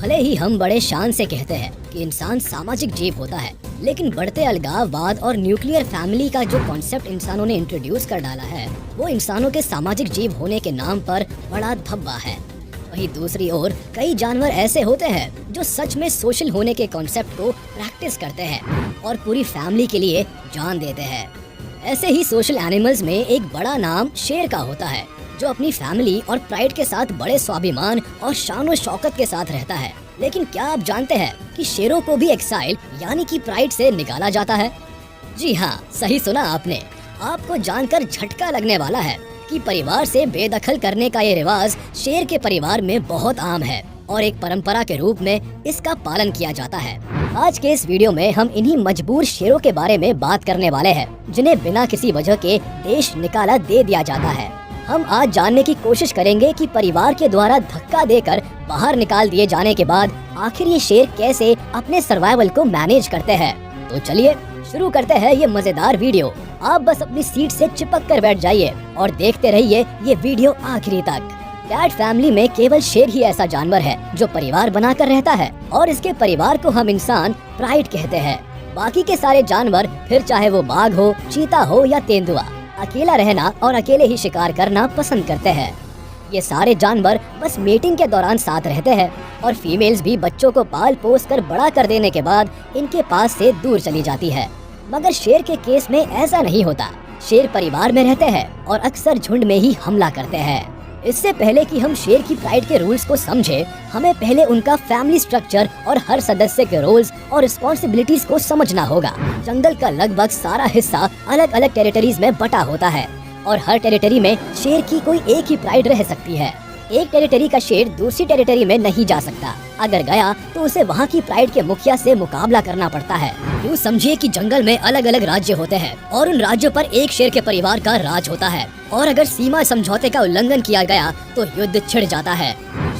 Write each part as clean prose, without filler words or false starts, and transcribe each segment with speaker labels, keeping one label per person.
Speaker 1: भले ही हम बड़े शान से कहते हैं कि इंसान सामाजिक जीव होता है, लेकिन बढ़ते अलगाववाद और न्यूक्लियर फैमिली का जो कॉन्सेप्ट इंसानों ने इंट्रोड्यूस कर डाला है, वो इंसानों के सामाजिक जीव होने के नाम पर बड़ा धब्बा है। वहीं दूसरी ओर कई जानवर ऐसे होते हैं जो सच में सोशल होने के कॉन्सेप्ट को प्रैक्टिस करते हैं और पूरी फैमिली के लिए जान देते हैं। ऐसे ही सोशल एनिमल्स में एक बड़ा नाम शेर का होता है, जो अपनी फैमिली और प्राइड के साथ बड़े स्वाभिमान और शान और शौकत के साथ रहता है। लेकिन क्या आप जानते हैं कि शेरों को भी एक्साइल यानी कि प्राइड से निकाला जाता है? जी हाँ, सही सुना आपने। आपको जानकर झटका लगने वाला है कि परिवार से बेदखल करने का ये रिवाज शेर के परिवार में बहुत आम है और एक परंपरा के रूप में इसका पालन किया जाता है। आज के इस वीडियो में हम इन्हीं मजबूर शेरों के बारे में बात करने वाले हैं, जिन्हें बिना किसी वजह के देश निकाला दे दिया जाता है। हम आज जानने की कोशिश करेंगे कि परिवार के द्वारा धक्का देकर बाहर निकाल दिए जाने के बाद आखिर ये शेर कैसे अपने सर्वाइवल को मैनेज करते हैं। तो चलिए शुरू करते हैं ये मजेदार वीडियो। आप बस अपनी सीट से चिपक कर बैठ जाइए और देखते रहिए ये वीडियो आखिरी तक। कैट फैमिली में केवल शेर ही ऐसा जानवर है जो परिवार बनाकर रहता है और इसके परिवार को हम इंसान प्राइड कहते हैं। बाकी के सारे जानवर, फिर चाहे वो बाघ हो, चीता हो या तेंदुआ, अकेला रहना और अकेले ही शिकार करना पसंद करते हैं। ये सारे जानवर बस मीटिंग के दौरान साथ रहते हैं और फीमेल्स भी बच्चों को पाल पोस कर बड़ा कर देने के बाद इनके पास से दूर चली जाती है। मगर शेर के केस में ऐसा नहीं होता। शेर परिवार में रहते हैं और अक्सर झुंड में ही हमला करते हैं। इससे पहले कि हम शेर की प्राइड के रूल्स को समझे, हमें पहले उनका फैमिली स्ट्रक्चर और हर सदस्य के रोल्स और रिस्पॉन्सिबिलिटीज को समझना होगा। जंगल का लगभग सारा हिस्सा अलग अलग टेरिटरीज में बटा होता है और हर टेरिटरी में शेर की कोई एक ही प्राइड रह सकती है। एक टेरिटरी का शेर दूसरी टेरिटरी में नहीं जा सकता। अगर गया तो उसे वहाँ की प्राइड के मुखिया से मुकाबला करना पड़ता है। यूँ समझिए कि जंगल में अलग अलग राज्य होते हैं और उन राज्यों पर एक शेर के परिवार का राज होता है और अगर सीमा समझौते का उल्लंघन किया गया तो युद्ध छिड़ जाता है।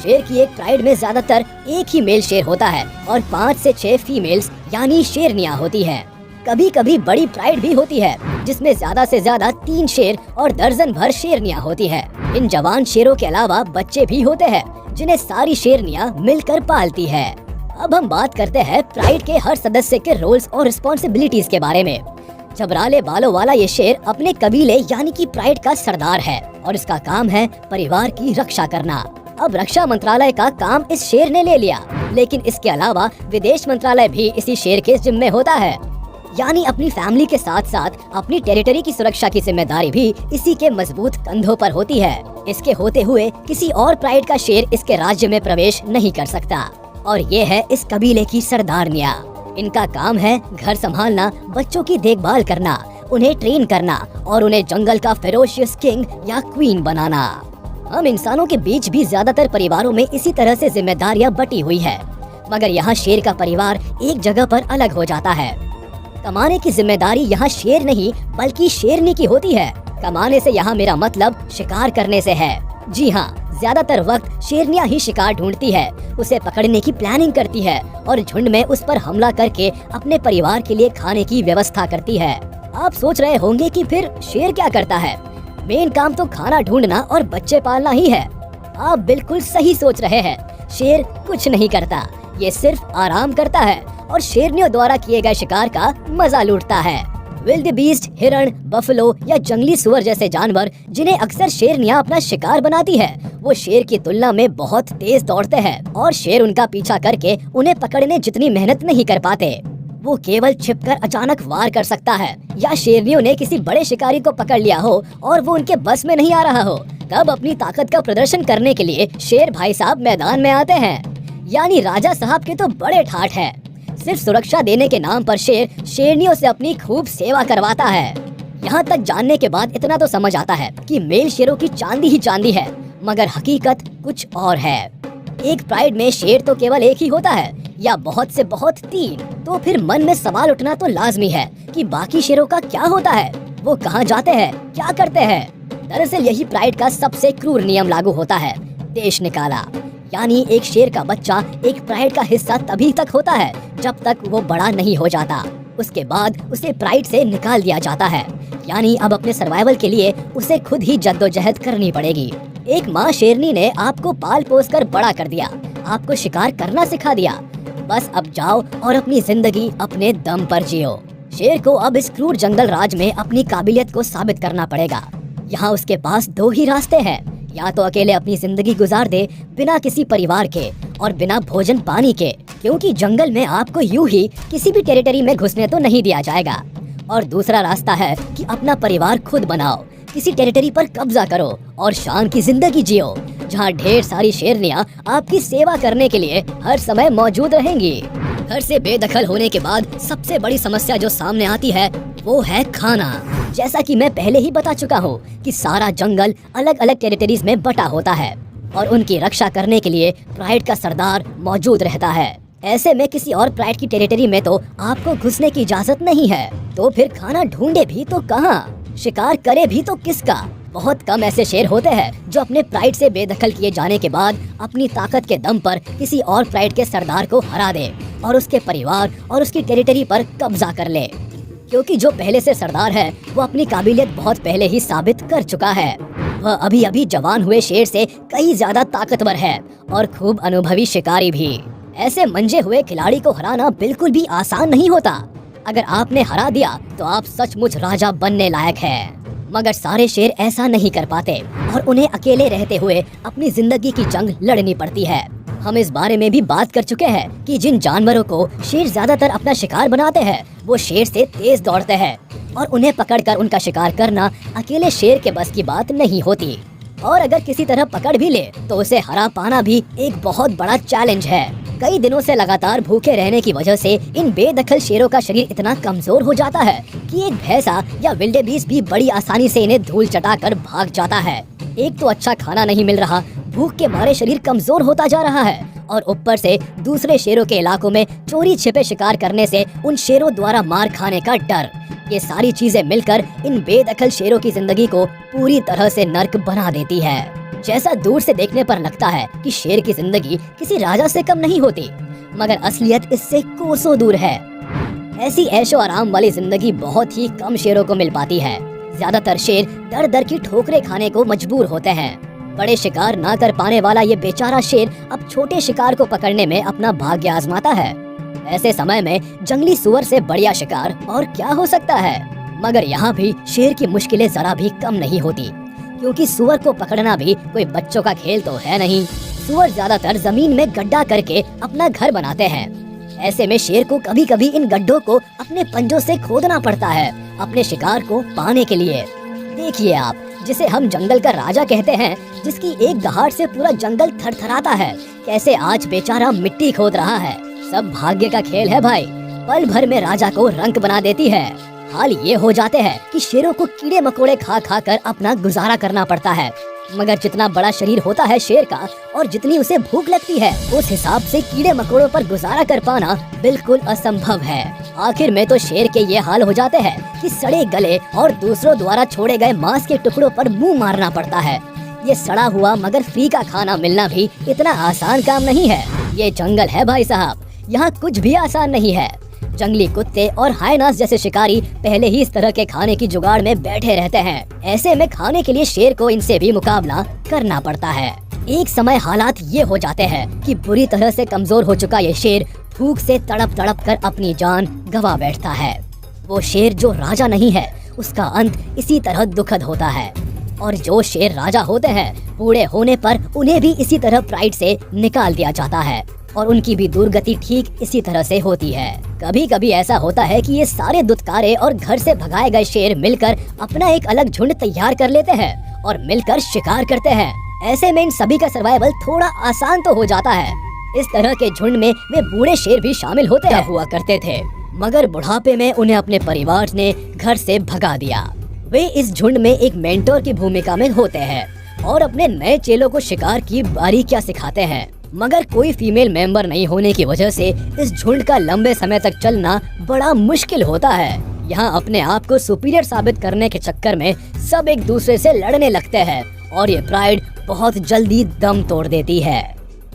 Speaker 1: शेर की एक प्राइड में ज्यादातर एक ही मेल शेर होता है और 5 से 6 फीमेल्स यानी शेरनियाँ होती है। कभी कभी बड़ी प्राइड भी होती है जिसमें ज्यादा से ज्यादा 3 शेर और दर्जन भर शेरनियाँ होती है। इन जवान शेरों के अलावा बच्चे भी होते हैं जिन्हें सारी शेरनियाँ मिलकर पालती है। अब हम बात करते हैं प्राइड के हर सदस्य के रोल्स और रिस्पॉन्सिबिलिटीज के बारे में। झबराले बालों वाला ये शेर अपने कबीले यानी कि प्राइड का सरदार है और इसका काम है परिवार की रक्षा करना। अब रक्षा मंत्रालय का काम इस शेर ने ले लिया, लेकिन इसके अलावा विदेश मंत्रालय भी इसी शेर के जिम्मे होता है। यानी अपनी फैमिली के साथ साथ अपनी टेरिटरी की सुरक्षा की जिम्मेदारी भी इसी के मजबूत कंधों पर होती है। इसके होते हुए किसी और प्राइड का शेर इसके राज्य में प्रवेश नहीं कर सकता और ये है इस कबीले की सरदारनियाँ। इनका काम है घर संभालना, बच्चों की देखभाल करना, उन्हें ट्रेन करना और उन्हें जंगल का फेरोशियस किंग या क्वीन बनाना। हम इंसानों के बीच भी ज्यादातर परिवारों में इसी तरह से जिम्मेदारियां बटी हुई है, मगर यहाँ शेर का परिवार एक जगह पर अलग हो जाता है। कमाने की जिम्मेदारी यहाँ शेर नहीं बल्कि शेरनी की होती है। कमाने से यहाँ मेरा मतलब शिकार करने से है। जी हाँ, ज्यादातर वक्त शेरनियाँ ही शिकार ढूंढती है, उसे पकड़ने की प्लानिंग करती है और झुंड में उस पर हमला करके अपने परिवार के लिए खाने की व्यवस्था करती है। आप सोच रहे होंगे कि फिर शेर क्या करता है? मेन काम तो खाना ढूंढना और बच्चे पालना ही है। आप बिल्कुल सही सोच रहे हैं। शेर कुछ नहीं करता, ये सिर्फ आराम करता है और शेरनियों द्वारा किए गए शिकार का मजा लूटता है। विल्ड बीस्ट, हिरण, बफलो या जंगली सुअर जैसे जानवर जिन्हें अक्सर शेरनियाँ अपना शिकार बनाती है, वो शेर की तुलना में बहुत तेज दौड़ते हैं और शेर उनका पीछा करके उन्हें पकड़ने जितनी मेहनत नहीं कर पाते। वो केवल छिपकर अचानक वार कर सकता है या शेरनियों ने किसी बड़े शिकारी को पकड़ लिया हो और वो उनके बस में नहीं आ रहा हो, तब अपनी ताकत का प्रदर्शन करने के लिए शेर भाई साहब मैदान में आते हैं। यानी राजा साहब के तो बड़े ठाठ है। सिर्फ सुरक्षा देने के नाम पर शेर शेरनियों से अपनी खूब सेवा करवाता है। यहाँ तक जानने के बाद इतना तो समझ आता है कि मेल शेरों की चांदी ही चांदी है, मगर हकीकत कुछ और है। एक प्राइड में शेर तो केवल एक ही होता है या बहुत से बहुत 3। तो फिर मन में सवाल उठना तो लाजमी है कि बाकी शेरों का क्या होता है, वो कहाँ जाते हैं, क्या करते हैं। दरअसल यही प्राइड का सबसे क्रूर नियम लागू होता है, देश निकाला। यानी एक शेर का बच्चा एक प्राइड का हिस्सा तभी तक होता है जब तक वो बड़ा नहीं हो जाता। उसके बाद उसे प्राइड से निकाल दिया जाता है। यानी अब अपने सर्वाइवल के लिए उसे खुद ही जद्दोजहद करनी पड़ेगी। एक माँ शेरनी ने आपको पाल पोस कर बड़ा कर दिया, आपको शिकार करना सिखा दिया। बस अब जाओ और अपनी जिंदगी अपने दम पर जियो। शेर को अब इस क्रूर जंगल राज में अपनी काबिलियत को साबित करना पड़ेगा। यहाँ उसके पास दो ही रास्ते हैं, या तो अकेले अपनी जिंदगी गुजार दे बिना किसी परिवार के और बिना भोजन पानी के, क्योंकि जंगल में आपको यूं ही किसी भी टेरिटरी में घुसने तो नहीं दिया जाएगा। और दूसरा रास्ता है कि अपना परिवार खुद बनाओ, किसी टेरिटरी पर कब्जा करो और शान की जिंदगी जियो, जहाँ ढेर सारी शेरनियाँ आपकी सेवा करने के लिए हर समय मौजूद रहेंगी। घर से बेदखल होने के बाद सबसे बड़ी समस्या जो सामने आती है वो है खाना। जैसा कि मैं पहले ही बता चुका हूँ कि सारा जंगल अलग अलग टेरिटरीज में बटा होता है और उनकी रक्षा करने के लिए प्राइड का सरदार मौजूद रहता है। ऐसे में किसी और प्राइड की टेरिटरी में तो आपको घुसने की इजाजत नहीं है, तो फिर खाना ढूंढे भी तो कहाँ, शिकार करे भी तो किसका। बहुत कम ऐसे शेर होते हैं जो अपने प्राइड से बेदखल किए जाने के बाद अपनी ताकत के दम पर किसी और प्राइड के सरदार को हरा दे और उसके परिवार और उसकी टेरिटरी पर कब्जा कर ले, क्योंकि जो पहले से सरदार है वो अपनी काबिलियत बहुत पहले ही साबित कर चुका है। वह अभी अभी जवान हुए शेर से कई ज्यादा ताकतवर है और खूब अनुभवी शिकारी भी। ऐसे मंजे हुए खिलाड़ी को हराना बिल्कुल भी आसान नहीं होता। अगर आपने हरा दिया तो आप सचमुच राजा बनने लायक है। मगर सारे शेर ऐसा नहीं कर पाते और उन्हें अकेले रहते हुए अपनी जिंदगी की जंग लड़नी पड़ती है। हम इस बारे में भी बात कर चुके हैं कि जिन जानवरों को शेर ज्यादातर अपना शिकार बनाते हैं वो शेर से तेज दौड़ते हैं और उन्हें पकड़कर उनका शिकार करना अकेले शेर के बस की बात नहीं होती। और अगर किसी तरह पकड़ भी ले तो उसे हरा पाना भी एक बहुत बड़ा चैलेंज है। कई दिनों से लगातार भूखे रहने की वजह से इन बेदखल शेरों का शरीर इतना कमजोर हो जाता है कि एक भैंसा या विल्डेबीस्ट भी बड़ी आसानी से इन्हें धूल चटाकर भाग जाता है। एक तो अच्छा खाना नहीं मिल रहा, भूख के मारे शरीर कमजोर होता जा रहा है और ऊपर से दूसरे शेरों के इलाकों में चोरी छिपे शिकार करने से उन शेरों द्वारा मार खाने का डर। ये सारी चीजें मिलकर इन बेदखल शेरों की जिंदगी को पूरी तरह से नर्क बना देती है। जैसा दूर से देखने पर लगता है कि शेर की जिंदगी किसी राजा से कम नहीं होती, मगर असलियत इससे कोसों दूर है। ऐसी ऐशो आराम वाली जिंदगी बहुत ही कम शेरों को मिल पाती है। ज्यादातर शेर दर दर की ठोकरें खाने को मजबूर होते हैं। बड़े शिकार ना कर पाने वाला ये बेचारा शेर अब छोटे शिकार को पकड़ने में अपना भाग्य आजमाता है। ऐसे समय में जंगली सुअर से बढ़िया शिकार और क्या हो सकता है। मगर यहाँ भी शेर की मुश्किलें जरा भी कम नहीं होती, क्योंकि सुअर को पकड़ना भी कोई बच्चों का खेल तो है नहीं। सुअर ज्यादातर जमीन में गड्ढा करके अपना घर बनाते हैं। ऐसे में शेर को कभी कभी इन गड्ढों को अपने पंजों से खोदना पड़ता है अपने शिकार को पाने के लिए। देखिए आप, जिसे हम जंगल का राजा कहते हैं, जिसकी एक दहाड़ से पूरा जंगल थरथराता है, कैसे आज बेचारा मिट्टी खोद रहा है। सब भाग्य का खेल है भाई, पल भर में राजा को रंक बना देती है। हाल ये हो जाते हैं कि शेरों को कीड़े मकोड़े खा खा कर अपना गुजारा करना पड़ता है। मगर जितना बड़ा शरीर होता है शेर का और जितनी उसे भूख लगती है, उस हिसाब से कीड़े मकोड़ों पर गुजारा कर पाना बिल्कुल असंभव है। आखिर में तो शेर के ये हाल हो जाते हैं कि सड़े गले और दूसरों द्वारा छोड़े गए मांस के टुकड़ों पर मुंह मारना पड़ता है। ये सड़ा हुआ मगर फ्री का खाना मिलना भी इतना आसान काम नहीं है। ये जंगल है भाई साहब, यहाँ कुछ भी आसान नहीं है। जंगली कुत्ते और हाइनास जैसे शिकारी पहले ही इस तरह के खाने की जुगाड़ में बैठे रहते हैं। ऐसे में खाने के लिए शेर को इनसे भी मुकाबला करना पड़ता है। एक समय हालात ये हो जाते हैं कि बुरी तरह से कमजोर हो चुका ये शेर भूख से तड़प तड़प कर अपनी जान गंवा बैठता है। वो शेर जो राजा नहीं है, उसका अंत इसी तरह दुखद होता है। और जो शेर राजा होते हैं, बूढ़े होने पर उन्हें भी इसी तरह प्राइड से निकाल दिया जाता है और उनकी भी दुर्गति ठीक इसी तरह से होती है। कभी कभी ऐसा होता है कि ये सारे दुत्कारे और घर से भगाए गए शेर मिलकर अपना एक अलग झुंड तैयार कर लेते हैं और मिलकर शिकार करते हैं। ऐसे में इन सभी का सर्वाइवल थोड़ा आसान तो हो जाता है। इस तरह के झुंड में वे बूढ़े शेर भी शामिल होते हुआ करते थे, मगर बुढ़ापे में उन्हें अपने परिवार ने घर से भगा दिया। वे इस झुंड में एक मेंटोर की भूमिका में होते हैं और अपने नए चेलों को शिकार की बारीकियां सिखाते हैं। मगर कोई फीमेल मेंबर नहीं होने की वजह से इस झुंड का लंबे समय तक चलना बड़ा मुश्किल होता है। यहाँ अपने आप को सुपीरियर साबित करने के चक्कर में सब एक दूसरे से लड़ने लगते हैं और ये प्राइड बहुत जल्दी दम तोड़ देती है।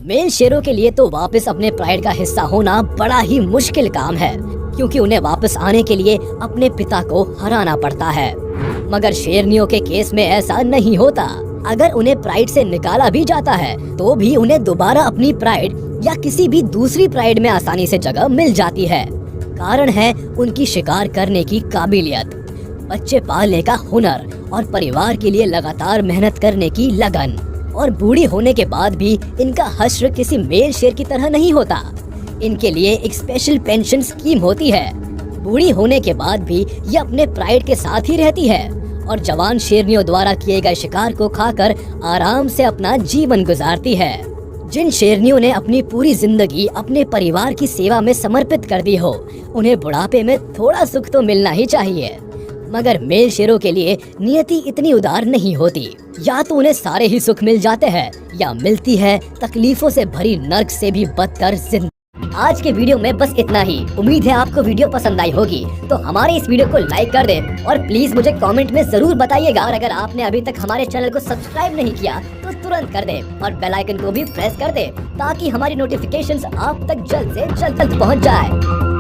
Speaker 1: मेल शेरों के लिए तो वापस अपने प्राइड का हिस्सा होना बड़ा ही मुश्किल काम है, क्योंकि उन्हें वापस आने के लिए अपने पिता को हराना पड़ता है। मगर शेरनियों के केस में ऐसा नहीं होता। अगर उन्हें प्राइड से निकाला भी जाता है तो भी उन्हें दोबारा अपनी प्राइड या किसी भी दूसरी प्राइड में आसानी से जगह मिल जाती है। कारण है उनकी शिकार करने की काबिलियत, बच्चे पालने का हुनर और परिवार के लिए लगातार मेहनत करने की लगन। और बूढ़ी होने के बाद भी इनका हश्र किसी मेल शेर की तरह नहीं होता। इनके लिए एक स्पेशल पेंशन स्कीम होती है। बूढ़ी होने के बाद भी ये अपने प्राइड के साथ ही रहती है और जवान शेरनियों द्वारा किए गए शिकार को खाकर आराम से अपना जीवन गुजारती है। जिन शेरनियों ने अपनी पूरी जिंदगी अपने परिवार की सेवा में समर्पित कर दी हो, उन्हें बुढ़ापे में थोड़ा सुख तो मिलना ही चाहिए। मगर मेल शेरों के लिए नियति इतनी उदार नहीं होती। या तो उन्हें सारे ही सुख मिल जाते हैं या मिलती है तकलीफों से भरी नर्क से भी बदतर जिंदगी। आज के वीडियो में बस इतना ही। उम्मीद है आपको वीडियो पसंद आई होगी, तो हमारे इस वीडियो को लाइक कर दें और प्लीज मुझे कमेंट में जरूर बताइएगा। और अगर आपने अभी तक हमारे चैनल को सब्सक्राइब नहीं किया तो तुरंत कर दें और बेल आइकन को भी प्रेस कर दें ताकि हमारी नोटिफिकेशंस आप तक जल्द से जल्द पहुंच जाए।